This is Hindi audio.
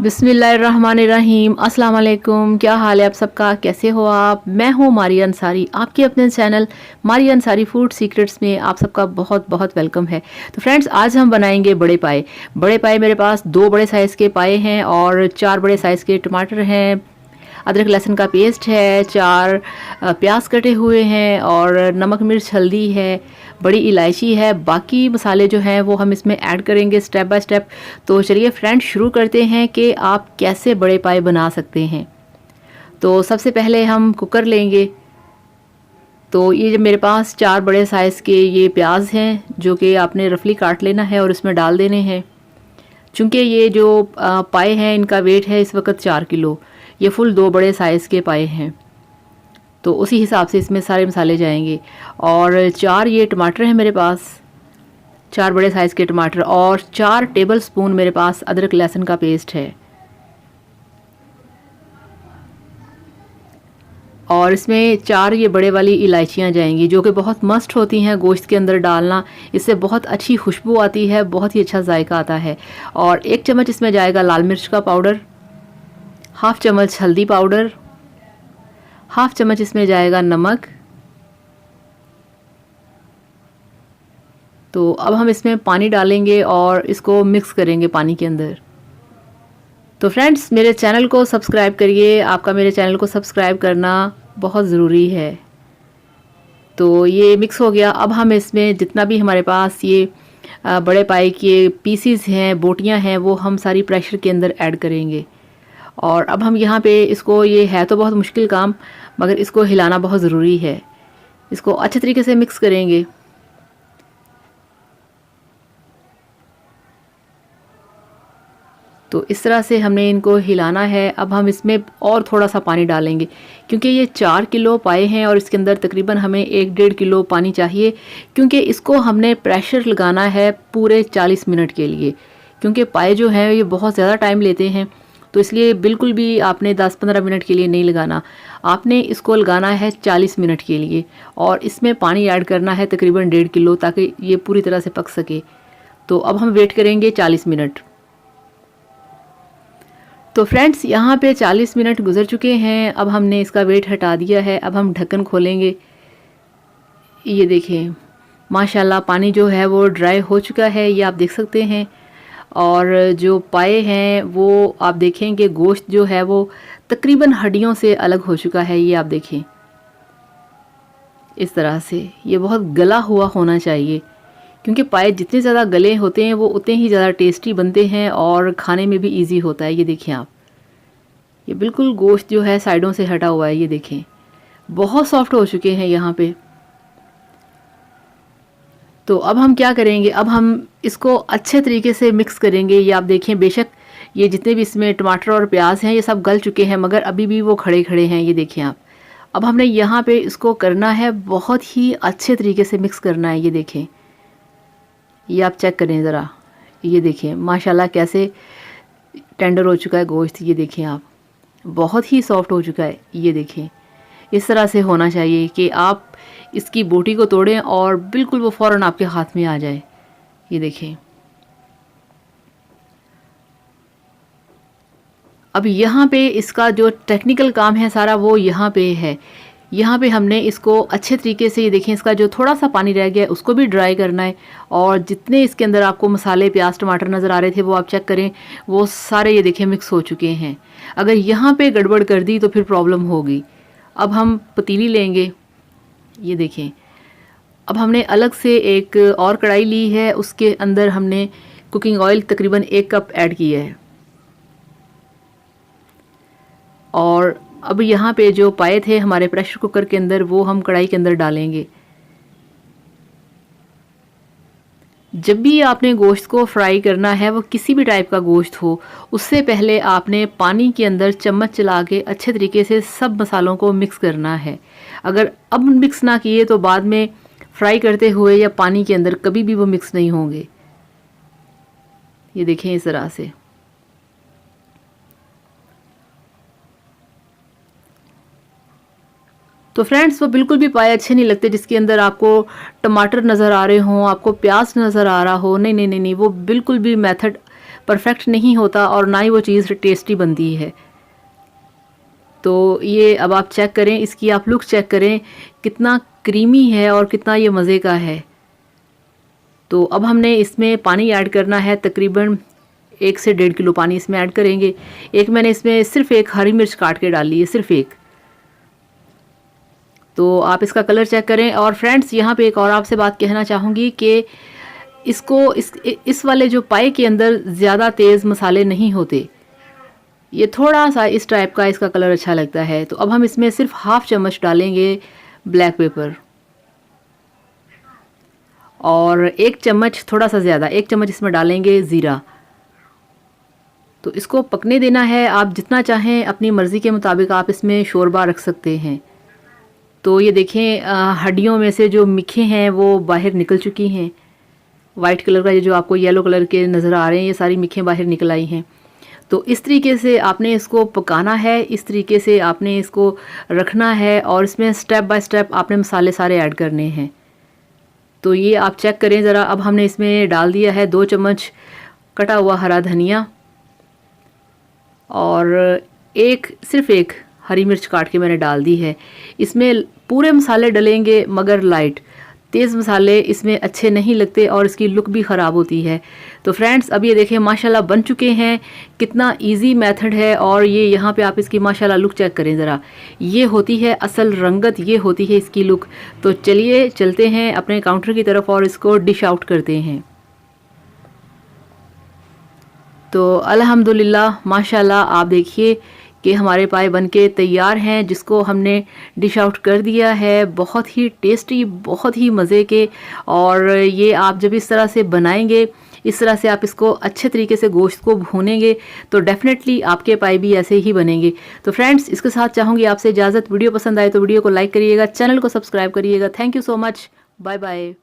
बिस्मिल्लाहिर्रहमानिर्रहीम। अस्सलाम वालेकुम। क्या हाल है आप सबका, कैसे हो आप? मैं हूँ मारिया अंसारी, आपके अपने channel Maria Ansari food secrets में आप सबका बहुत बहुत वेलकम है। तो फ्रेंड्स, आज हम बनाएंगे बड़े पाए। बड़े पाए मेरे पास 2 बड़े साइज़ के पाए हैं और 4 बड़े साइज़ के टमाटर हैं, अदरक लहसुन का पेस्ट है, 4 प्याज कटे हुए हैं और नमक मिर्च हल्दी है, बड़ी इलायची है। बाकी मसाले जो हैं वो हम इसमें ऐड करेंगे स्टेप बाय स्टेप। तो चलिए फ्रेंड्स, शुरू करते हैं कि आप कैसे बड़े पाए बना सकते हैं। तो सबसे पहले हम कुकर लेंगे। तो ये जो मेरे पास 4 बड़े साइज़ के ये प्याज हैं जो कि आपने रफली काट लेना है और इसमें डाल देने हैं। चूँकि ये जो पाए हैं इनका वेट है इस वक्त 4 किलो, ये फुल 2 बड़े साइज़ के पाए हैं, तो उसी हिसाब से इसमें सारे मसाले जाएंगे। और 4 ये टमाटर हैं मेरे पास, 4 बड़े साइज़ के टमाटर, और 4 टेबल स्पून मेरे पास अदरक लहसुन का पेस्ट है। और इसमें 4 ये बड़े वाली इलायचियाँ जाएंगी जो कि बहुत मस्ट होती हैं गोश्त के अंदर डालना, इससे बहुत अच्छी खुशबू आती है, बहुत ही अच्छा जायका आता है। और 1 चम्मच इसमें जाएगा लाल मिर्च का पाउडर, हाफ़ चम्मच हल्दी पाउडर, हाफ़ चम्मच इसमें जाएगा नमक। तो अब हम इसमें पानी डालेंगे और इसको मिक्स करेंगे पानी के अंदर। तो फ्रेंड्स, मेरे चैनल को सब्सक्राइब करिए, आपका मेरे चैनल को सब्सक्राइब करना बहुत ज़रूरी है। तो ये मिक्स हो गया। अब हम इसमें जितना भी हमारे पास ये बड़े पाए के पीसीज हैं, बोटियां हैं, वो हम सारी प्रेशर के अंदर ऐड करेंगे। और अब हम यहाँ पे इसको, ये है तो बहुत मुश्किल काम मगर इसको हिलाना बहुत ज़रूरी है। इसको अच्छे तरीके से मिक्स करेंगे। तो इस तरह से हमने इनको हिलाना है। अब हम इसमें और थोड़ा सा पानी डालेंगे क्योंकि ये 4 किलो पाए हैं और इसके अंदर तकरीबन हमें 1-1.5 किलो पानी चाहिए, क्योंकि इसको हमने प्रेशर लगाना है पूरे 40 मिनट के लिए। क्योंकि पाए जो हैं ये बहुत ज़्यादा टाइम लेते हैं, तो इसलिए बिल्कुल भी आपने 10-15 मिनट के लिए नहीं लगाना, आपने इसको लगाना है 40 मिनट के लिए। और इसमें पानी ऐड करना है तकरीबन 1.5 किलो, ताकि ये पूरी तरह से पक सके। तो अब हम वेट करेंगे 40 मिनट। तो फ्रेंड्स, यहाँ पे 40 मिनट गुजर चुके हैं। अब हमने इसका वेट हटा दिया है। अब हम ढक्कन खोलेंगे। ये देखें, माशाल्लाह पानी जो है वो ड्राई हो चुका है, ये आप देख सकते हैं। और जो पाए हैं वो आप देखें कि गोश्त जो है वो तकरीबन हड्डियों से अलग हो चुका है। ये आप देखें इस तरह से, ये बहुत गला हुआ होना चाहिए, क्योंकि पाए जितने ज़्यादा गले होते हैं वो उतने ही ज़्यादा टेस्टी बनते हैं और खाने में भी इजी होता है। ये देखें आप, ये बिल्कुल गोश्त जो है साइडों से हटा हुआ है। ये देखें, बहुत सॉफ्ट हो चुके हैं यहाँ पे। तो अब हम क्या करेंगे, अब हम इसको अच्छे तरीके से मिक्स करेंगे। ये आप देखें, बेशक ये जितने भी इसमें टमाटर और प्याज हैं ये सब गल चुके हैं, मगर अभी भी वो खड़े खड़े हैं। ये देखें आप, अब हमने यहाँ पे इसको करना है, बहुत ही अच्छे तरीके से मिक्स करना है। ये देखें, ये आप चेक करें ज़रा, ये देखें माशाल्लाह कैसे टेंडर हो चुका है गोश्त। ये देखें आप, बहुत ही सॉफ्ट हो चुका है। ये देखें, इस तरह से होना चाहिए कि आप इसकी बोटी को तोड़ें और बिल्कुल वो फ़ौरन आपके हाथ में आ जाए। ये देखें, अब यहाँ पे इसका जो टेक्निकल काम है सारा वो यहाँ पे है। यहाँ पे हमने इसको अच्छे तरीके से, ये देखें, इसका जो थोड़ा सा पानी रह गया है उसको भी ड्राई करना है। और जितने इसके अंदर आपको मसाले, प्याज, टमाटर नज़र आ रहे थे वो आप चेक करें, वो सारे ये देखें मिक्स हो चुके हैं। अगर यहाँ पे गड़बड़ कर दी तो फिर प्रॉब्लम होगी। अब हम पतीली लेंगे। ये देखें, अब हमने अलग से एक और कढ़ाई ली है, उसके अंदर हमने कुकिंग ऑयल तकरीबन 1 कप ऐड किया है। और अब यहाँ पे जो पाए थे हमारे प्रेशर कुकर के अंदर वो हम कढ़ाई के अंदर डालेंगे। जब भी आपने गोश्त को फ्राई करना है, वो किसी भी टाइप का गोश्त हो, उससे पहले आपने पानी के अंदर चम्मच चला के अच्छे तरीके से सब मसालों को मिक्स करना है। अगर अब मिक्स ना किए तो बाद में फ्राई करते हुए या पानी के अंदर कभी भी वो मिक्स नहीं होंगे। ये देखें इस तरह से। तो फ्रेंड्स, वो बिल्कुल भी पाए अच्छे नहीं लगते जिसके अंदर आपको टमाटर नज़र आ रहे हों, आपको प्याज नज़र आ रहा हो। नहीं नहीं नहीं नहीं, वो बिल्कुल भी मेथड परफेक्ट नहीं होता और ना ही वो चीज़ टेस्टी बनती है। तो ये अब आप चेक करें, इसकी आप लुक चेक करें कितना क्रीमी है और कितना ये मज़े का है। तो अब हमने इसमें पानी ऐड करना है, तकरीबन 1 से 1.5 किलो पानी इसमें ऐड करेंगे। एक मैंने इसमें सिर्फ एक हरी मिर्च काट के डाली है, सिर्फ एक। तो आप इसका कलर चेक करें। और फ्रेंड्स यहाँ पे एक और आपसे बात कहना चाहूँगी कि इसको इस वाले जो पाए के अंदर ज़्यादा तेज़ मसाले नहीं होते, ये थोड़ा सा इस टाइप का इसका कलर अच्छा लगता है। तो अब हम इसमें सिर्फ हाफ चम्मच डालेंगे ब्लैक पेपर और 1 चम्मच, थोड़ा सा ज़्यादा, 1 चम्मच इसमें डालेंगे ज़ीरा। तो इसको पकने देना है। आप जितना चाहें अपनी मर्ज़ी के मुताबिक आप इसमें शोरबा रख सकते हैं। तो ये देखें हड्डियों में से जो मिखे हैं वो बाहर निकल चुकी हैं। वाइट कलर का ये जो आपको येलो कलर के नज़र आ रहे हैं, ये सारी मिखें बाहर निकल आई हैं। तो इस तरीके से आपने इसको पकाना है, इस तरीके से आपने इसको रखना है और इसमें स्टेप बाय स्टेप आपने मसाले सारे ऐड करने हैं। तो ये आप चेक करें ज़रा। अब हमने इसमें डाल दिया है 2 चम्मच कटा हुआ हरा धनिया और सिर्फ एक हरी मिर्च काट के मैंने डाल दी है। इसमें पूरे मसाले डलेंगे मगर लाइट, तेज़ मसाले इसमें अच्छे नहीं लगते और इसकी लुक भी ख़राब होती है। तो फ्रेंड्स अब ये देखें माशाल्लाह बन चुके हैं। कितना इजी मेथड है। और ये यहाँ पे आप इसकी माशाल्लाह लुक चेक करें ज़रा, ये होती है असल रंगत, ये होती है इसकी लुक। तो चलिए चलते हैं अपने काउंटर की तरफ और इसको डिश आउट करते हैं। तो अल्हम्दुलिल्लाह माशाल्लाह आप देखिए कि हमारे पाए बनके तैयार हैं, जिसको हमने डिश आउट कर दिया है। बहुत ही टेस्टी, बहुत ही मज़े के। और ये आप जब इस तरह से बनाएंगे, इस तरह से आप इसको अच्छे तरीके से गोश्त को भूनेंगे तो डेफिनेटली आपके पाए भी ऐसे ही बनेंगे। तो फ्रेंड्स इसके साथ चाहूँगी आपसे इजाज़त। वीडियो पसंद आए तो वीडियो को लाइक करिएगा, चैनल को सब्सक्राइब करिएगा। Thank you so much. Bye bye.